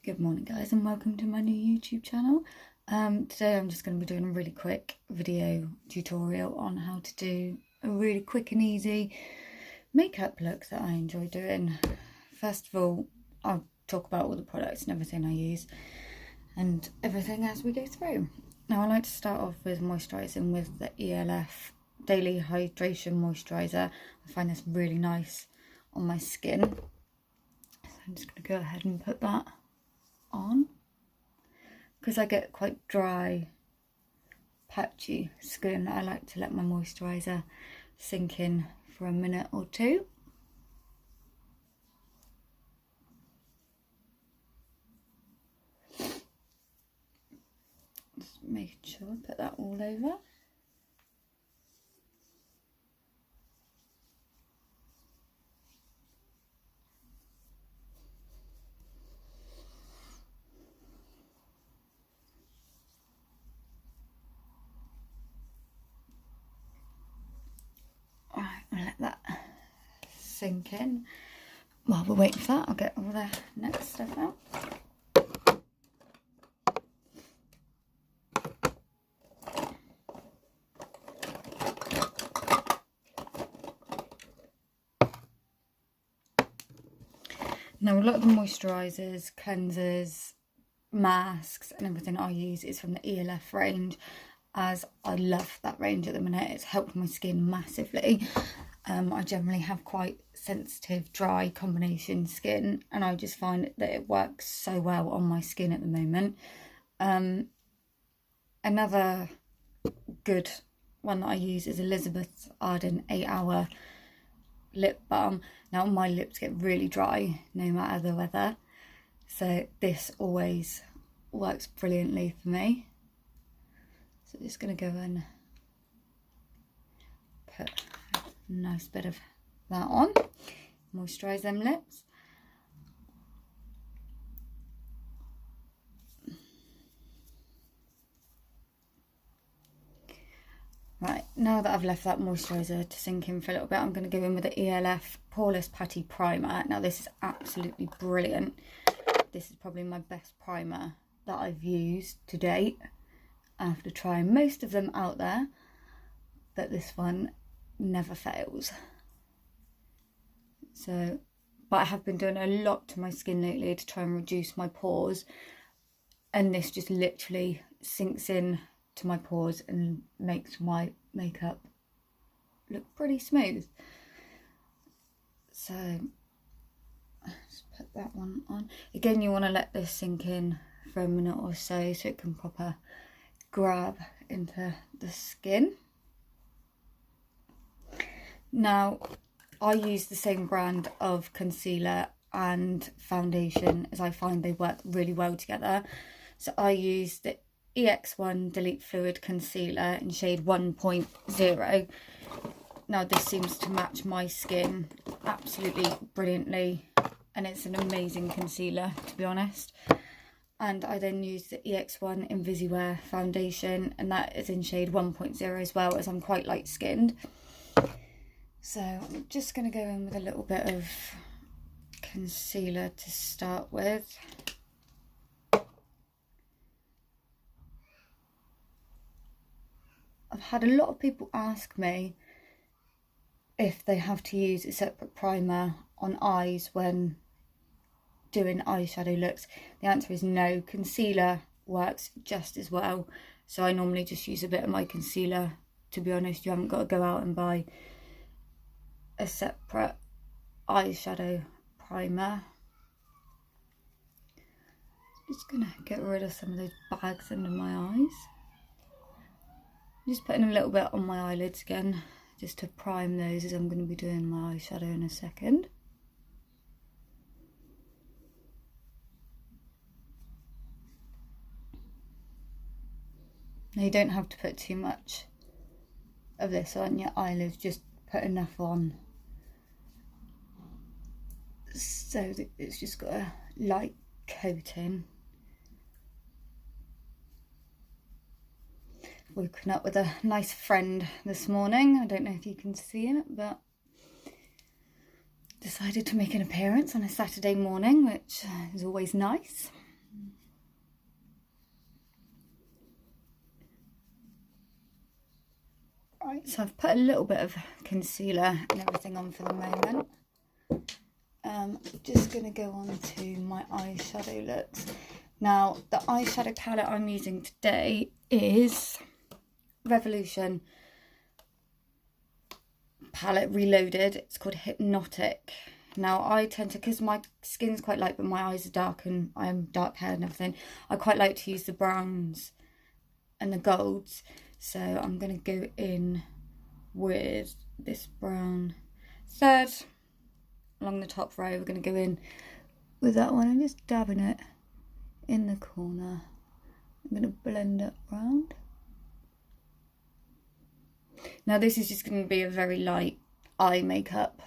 Good morning guys and welcome to my new YouTube channel. Today I'm just going to be doing a really quick video tutorial on how to do a really quick and easy makeup look that I enjoy doing. First of all, I'll talk about all the products and everything I use and everything as we go through. Now I like to start off with moisturising with the ELF Daily Hydration Moisturiser. I find this really nice on my skin. So I'm just going to go ahead and put that on because I get quite dry, patchy skin. I like to let my moisturiser sink in for a minute or two. Just making sure I put that all over. Alright, I'll let that sink in. While we're waiting for that, I'll get all the next stuff out. Now a lot of the moisturisers, cleansers, masks and everything I use is from the ELF range, as I love that range at the minute. It's helped my skin massively. I generally have quite sensitive, dry combination skin and I just find that it works so well on my skin at the moment. Another good one that I use is Elizabeth Arden 8 Hour Lip Balm. Now my lips get really dry no matter the weather, so this always works brilliantly for me. So just going to go and put a nice bit of that on, moisturise them lips. Right, now that I've left that moisturiser to sink in for a little bit, I'm going to go in with the ELF Poreless Putty Primer. Now this is absolutely brilliant. This is probably my best primer that I've used to date, after trying most of them out there, but this one never fails. So, but I have been doing a lot to my skin lately to try and reduce my pores, and this just literally sinks in to my pores and makes my makeup look pretty smooth. So let's put that one on. Again, you want to let this sink in for a minute or so it can proper grab into the skin. Now I use the same brand of concealer and foundation, as I find they work really well together. So I use the EX1 Delete Fluid Concealer in shade 1.0. Now this seems to match my skin absolutely brilliantly, and it's an amazing concealer, to be honest. And I then use the EX1 Invisiwear foundation, and that is in shade 1.0 as well, as I'm quite light skinned. So I'm just going to go in with a little bit of concealer to start with. I've had a lot of people ask me if they have to use a separate primer on eyes when doing eyeshadow looks. The answer is no. Concealer works just as well, so I normally just use a bit of my concealer. To be honest, you haven't got to go out and buy a separate eyeshadow primer. Just gonna get rid of some of those bags under my eyes. Just putting a little bit on my eyelids again, just to prime those, as I'm going to be doing my eyeshadow in a second. Now you don't have to put too much of this on your eyelids, just put enough on so that it's just got a light coating. Woken up with a nice friend this morning. I don't know if you can see it, but decided to make an appearance on a Saturday morning, which is always nice. Right, so I've put a little bit of concealer and everything on for the moment. Just going to go on to my eyeshadow looks. Now, the eyeshadow palette I'm using today is Revolution palette Reloaded. It's called Hypnotic. Now, I tend to, because my skin's quite light, but my eyes are dark and I am dark haired and everything, I quite like to use the browns and the golds. So I'm going to go in with this brown third along the top row. We're going to go in with that one and just dabbing it in the corner. I'm going to blend it round. Now this is just going to be a very light eye makeup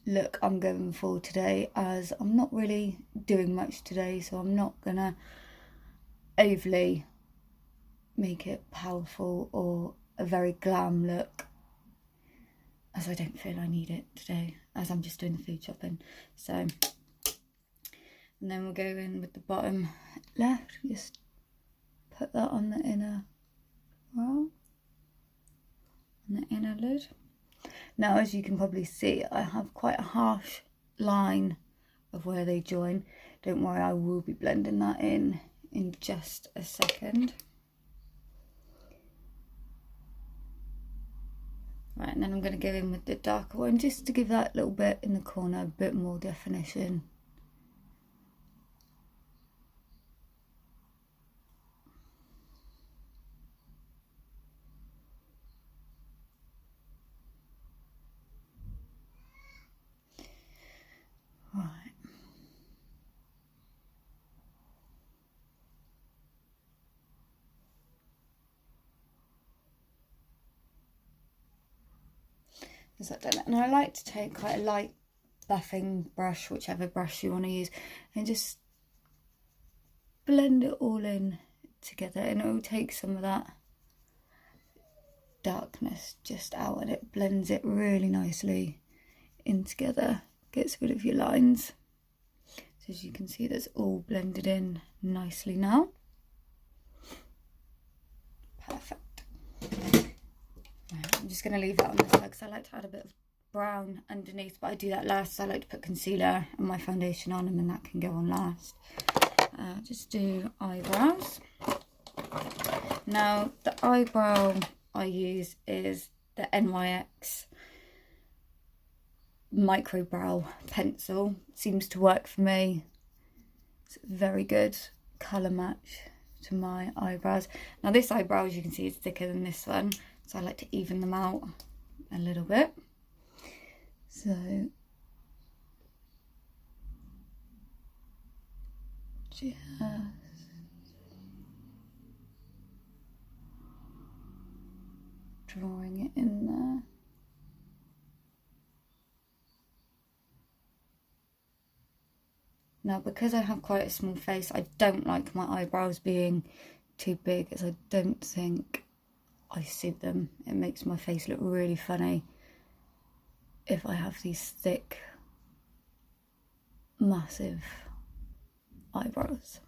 look I'm going for today, as I'm not really doing much today, so I'm not going to overly make it powerful or a very glam look, as I don't feel I need it today, as I'm just doing the food shopping. So, and then we'll go in with the bottom left, just put that on the inner row, on the inner lid. Now, as you can probably see, I have quite a harsh line of where they join. Don't worry, I will be blending that in just a second. Right, and then I'm going to go in with the darker one just to give that little bit in the corner a bit more definition. Right. Is that done? And I like to take quite a light buffing brush, whichever brush you want to use, and just blend it all in together, and it will take some of that darkness just out, and it blends it really nicely in together, gets rid of your lines. So as you can see, that's all blended in nicely now. Perfect. Right, I'm just going to leave that on this side because I like to add a bit of brown underneath, but I do that last. I like to put concealer and my foundation on, and then that can go on last. Just do eyebrows. Now, the eyebrow I use is the NYX micro brow pencil. Seems to work for me. It's a very good colour match to my eyebrows. Now, this eyebrow, as you can see, is thicker than this one, so I like to even them out a little bit. So just drawing it in there. Now, because I have quite a small face, I don't like my eyebrows being too big, as I don't think I suit them. It makes my face look really funny if I have these thick, massive eyebrows.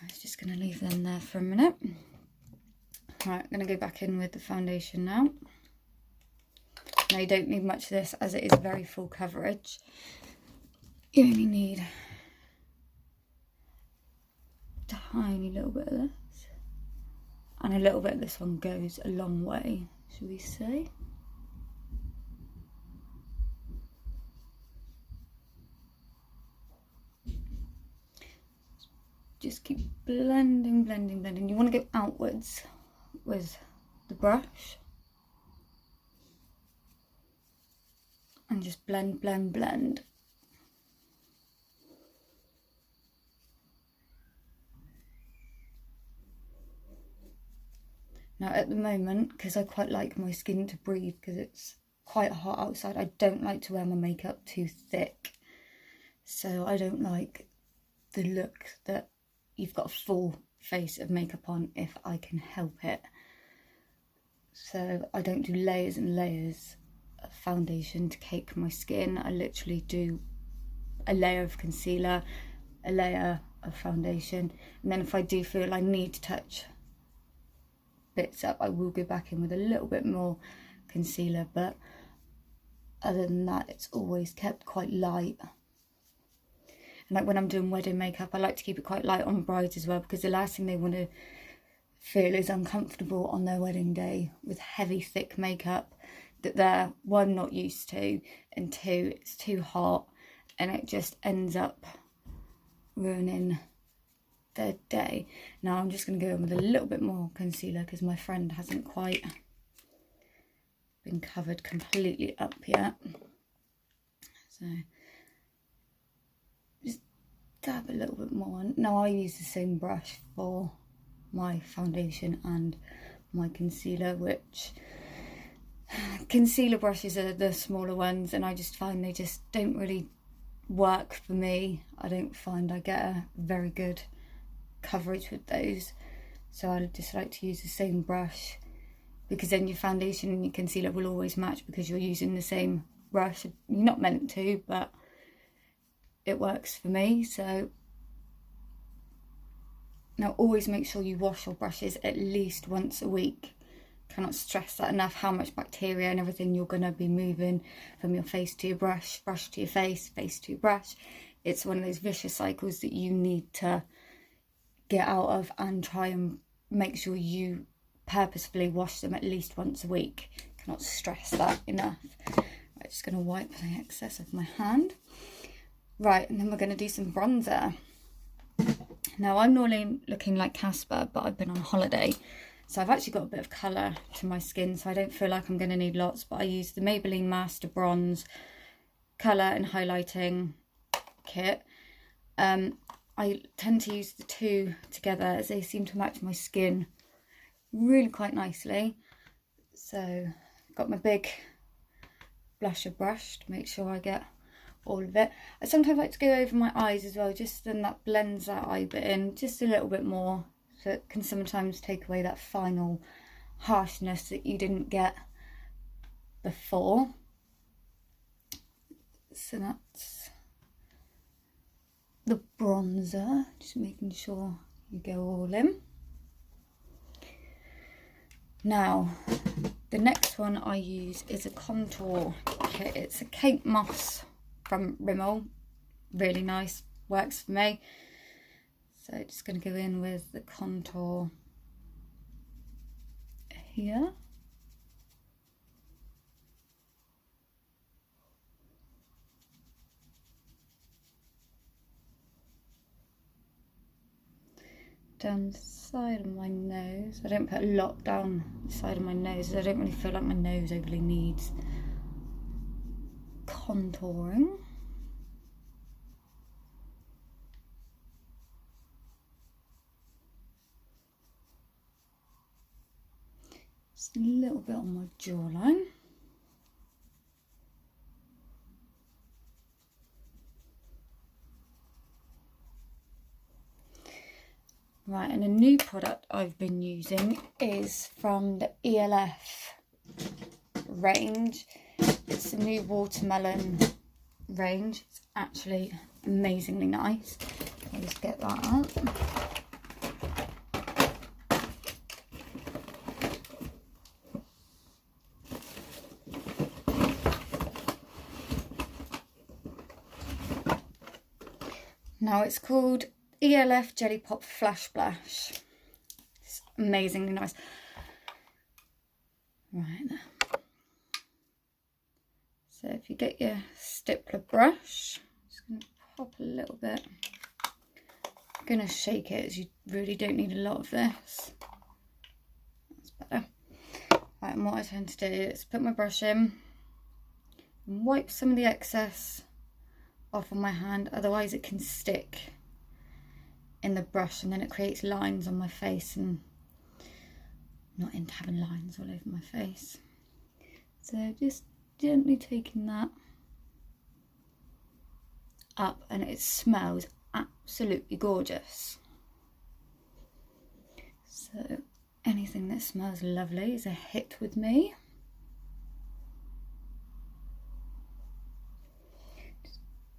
I was just going to leave them there for a minute. Right, I'm going to go back in with the foundation now. Now, you don't need much of this, as it is very full coverage. You only need a tiny little bit of this. And a little bit of this one goes a long way, shall we say. Just keep blending, blending, blending. You want to go outwards with the brush. And just blend, blend, blend. Now, at the moment, because I quite like my skin to breathe, because it's quite hot outside, I don't like to wear my makeup too thick. So I don't like the look that you've got a full face of makeup on if I can help it. So I don't do layers and layers of foundation to cake my skin. I literally do a layer of concealer, a layer of foundation, and then if I do feel I need to touch bits up, I will go back in with a little bit more concealer, but other than that, it's always kept quite light. And like when I'm doing wedding makeup, I like to keep it quite light on brides as well, because the last thing they want to feel is uncomfortable on their wedding day with heavy, thick makeup that they're, one, not used to, and two, it's too hot and it just ends up ruining their day. Now I'm just going to go in with a little bit more concealer because my friend hasn't quite been covered completely up yet. So just dab a little bit more. Now I use the same brush for my foundation and my concealer, which concealer brushes are the smaller ones, and I just find they just don't really work for me. I don't find I get a very good coverage with those, so I just like to use the same brush, because then your foundation and your concealer will always match because you're using the same brush. You're not meant to, but it works for me. So now always make sure you wash your brushes at least once a week. Cannot stress that enough, how much bacteria and everything you're going to be moving from your face to your brush, brush to your face, face to your brush. It's one of those vicious cycles that you need to get out of, and try and make sure you purposefully wash them at least once a week. Cannot stress that enough. Right, just going to wipe the excess of my hand. Right, and then we're going to do some bronzer. Now I'm normally looking like Casper, but I've been on holiday, so I've actually got a bit of colour to my skin, so I don't feel like I'm going to need lots, but I use the Maybelline Master Bronze Colour and Highlighting Kit. I tend to use the two together as they seem to match my skin really quite nicely. So I've got my big blusher brush to make sure I get all of it. I sometimes like to go over my eyes as well, just then that blends that eye bit in just a little bit more, so it can sometimes take away that final harshness that you didn't get before. So that's the bronzer, just making sure you go all in. Now the next one I use is a contour kit. It's a Kate Moss from Rimmel, really nice, works for me. So just going to go in with the contour here. Down the side of my nose. I don't put a lot down the side of my nose. I don't really feel like my nose overly needs contouring. Just a little bit on my jawline. Right, and a new product I've been using is from the ELF range. It's the new watermelon range. It's actually amazingly nice. I'll just get that out. Now it's called ELF Jelly Pop Flash Blush. It's amazingly nice. Right there. So if you get your stippler brush, I'm just going to pop a little bit. I'm going to shake it, as you really don't need a lot of this. That's better. Right, and what I tend to do is put my brush in and wipe some of the excess off on my hand, otherwise it can stick in the brush and then it creates lines on my face, and I'm not into having lines all over my face. So just gently taking that up, and it smells absolutely gorgeous. So anything that smells lovely is a hit with me.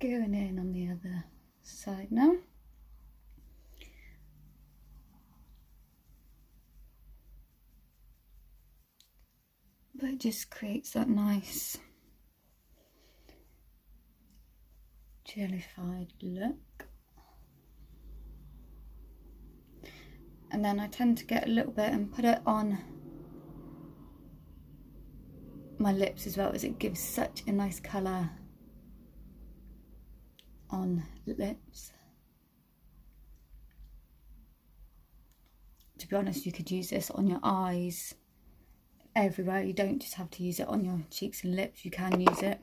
going in on the other side now. But it just creates that nice jellified look. And then I tend to get a little bit and put it on my lips as well, as it gives such a nice colour on lips. To be honest, you could use this on your eyes, everywhere. You don't just have to use it on your cheeks and lips, you can use it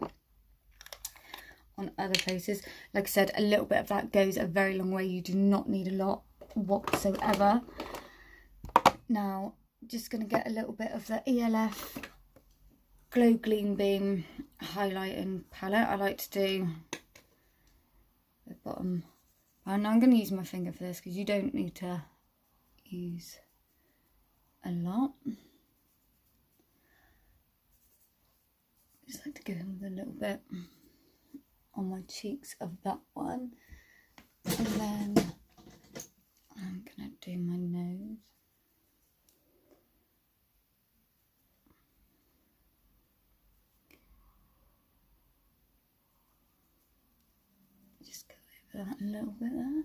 on other places. Like I said, a little bit of that goes a very long way. You do not need a lot whatsoever. Now, just going to get a little bit of the ELF Glow Gleam Beam highlighting palette. I like to do the bottom, and I'm going to use my finger for this because you don't need to use a lot. Just like to give him a little bit on my cheeks of that one, and then I'm going to do my nose. Just go over that a little bit there.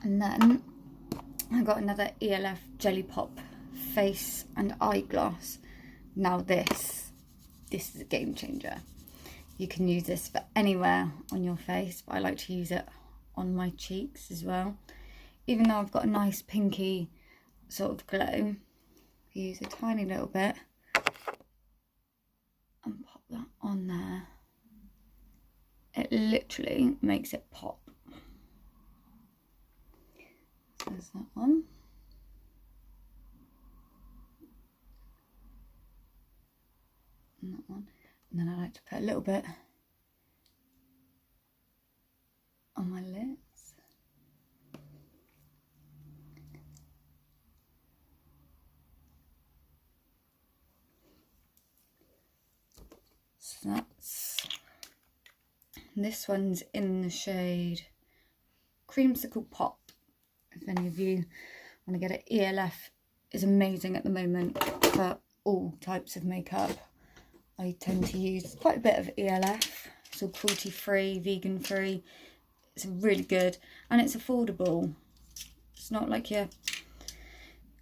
And then I got another ELF Jelly Pop face and eyeglass. Now this is a game changer. You can use this for anywhere on your face, but I like to use it on my cheeks as well. Even though I've got a nice pinky sort of glow, use a tiny little bit and pop that on there. It literally makes it pop. So there's that one. And that one. And then I like to put a little bit on my lips. So this one's in the shade Creamsicle Pop. If any of you want to get it, ELF is amazing at the moment for all types of makeup. I tend to use quite a bit of ELF. It's all cruelty free, vegan free. It's really good and it's affordable. It's not like your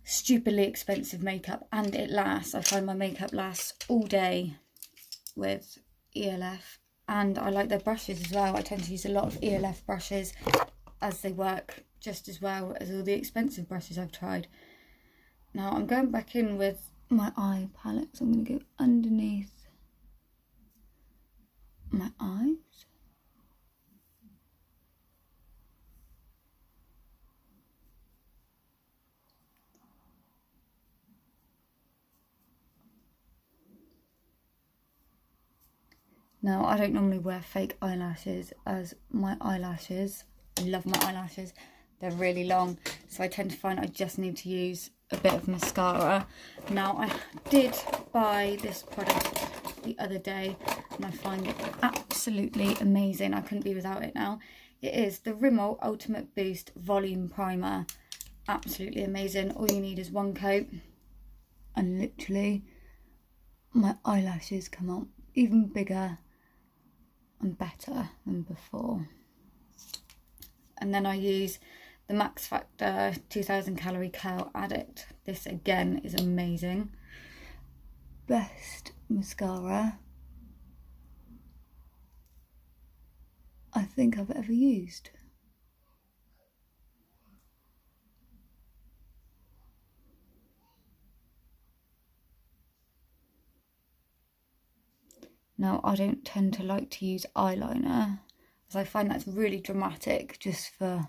stupidly expensive makeup, and it lasts. I find my makeup lasts all day with ELF, and I like their brushes as well. I tend to use a lot of ELF brushes as they work just as well as all the expensive brushes I've tried. Now I'm going back in with my eye palette, so I'm going to go underneath my eyes. Now, I don't normally wear fake eyelashes, as my eyelashes, I love my eyelashes, they're really long, so I tend to find I just need to use a bit of mascara. Now, I did buy this product the other day, and I find it absolutely amazing. I couldn't be without it now. It is the Rimmel Ultimate Boost Volume Primer. Absolutely amazing. All you need is one coat, and literally, my eyelashes come up even bigger and better than before. And then I use the Max Factor 2000 Calorie Curl Addict. This again is amazing. Best mascara I think I've ever used. Now, I don't tend to like to use eyeliner, as I find that's really dramatic just for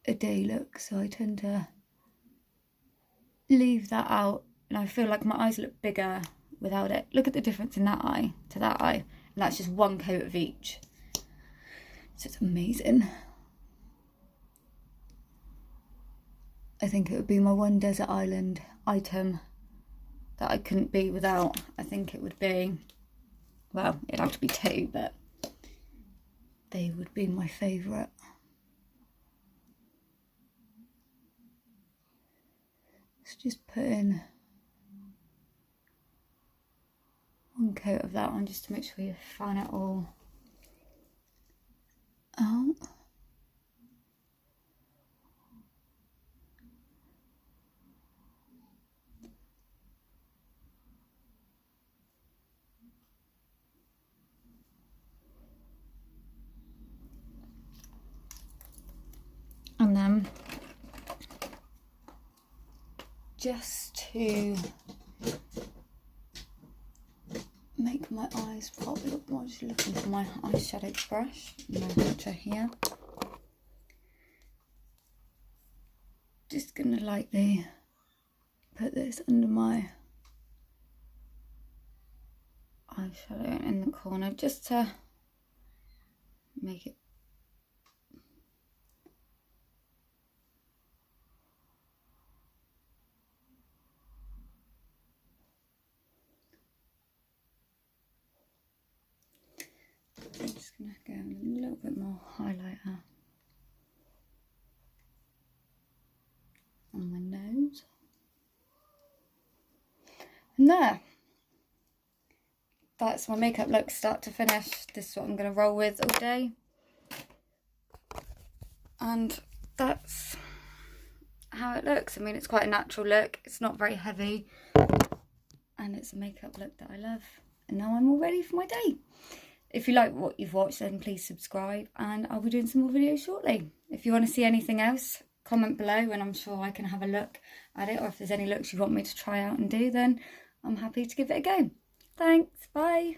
a day look, so I tend to leave that out, and I feel like my eyes look bigger without it. Look at the difference in that eye to that eye, and that's just one coat of each. So it's amazing. I think it would be my one desert island item that I couldn't be without. I think it would be Well, it'd have to be 2, but they would be my favourite. Let's just put in 1 coat of that on just to make sure you fan it all out. And then just to make my eyes pop a little more, I'm just looking for my eyeshadow brush, my brush here. Just gonna lightly put this under my eyeshadow in the corner just to make it I'm just going to go in a little bit more highlighter on my nose. And there. That's my makeup look start to finish. This is what I'm going to roll with all day. And that's how it looks. I mean, it's quite a natural look. It's not very heavy. And it's a makeup look that I love. And now I'm all ready for my day. If you like what you've watched, then please subscribe, and I'll be doing some more videos shortly. If you want to see anything else, comment below and I'm sure I can have a look at it, or if there's any looks you want me to try out and do, then I'm happy to give it a go. Thanks, bye.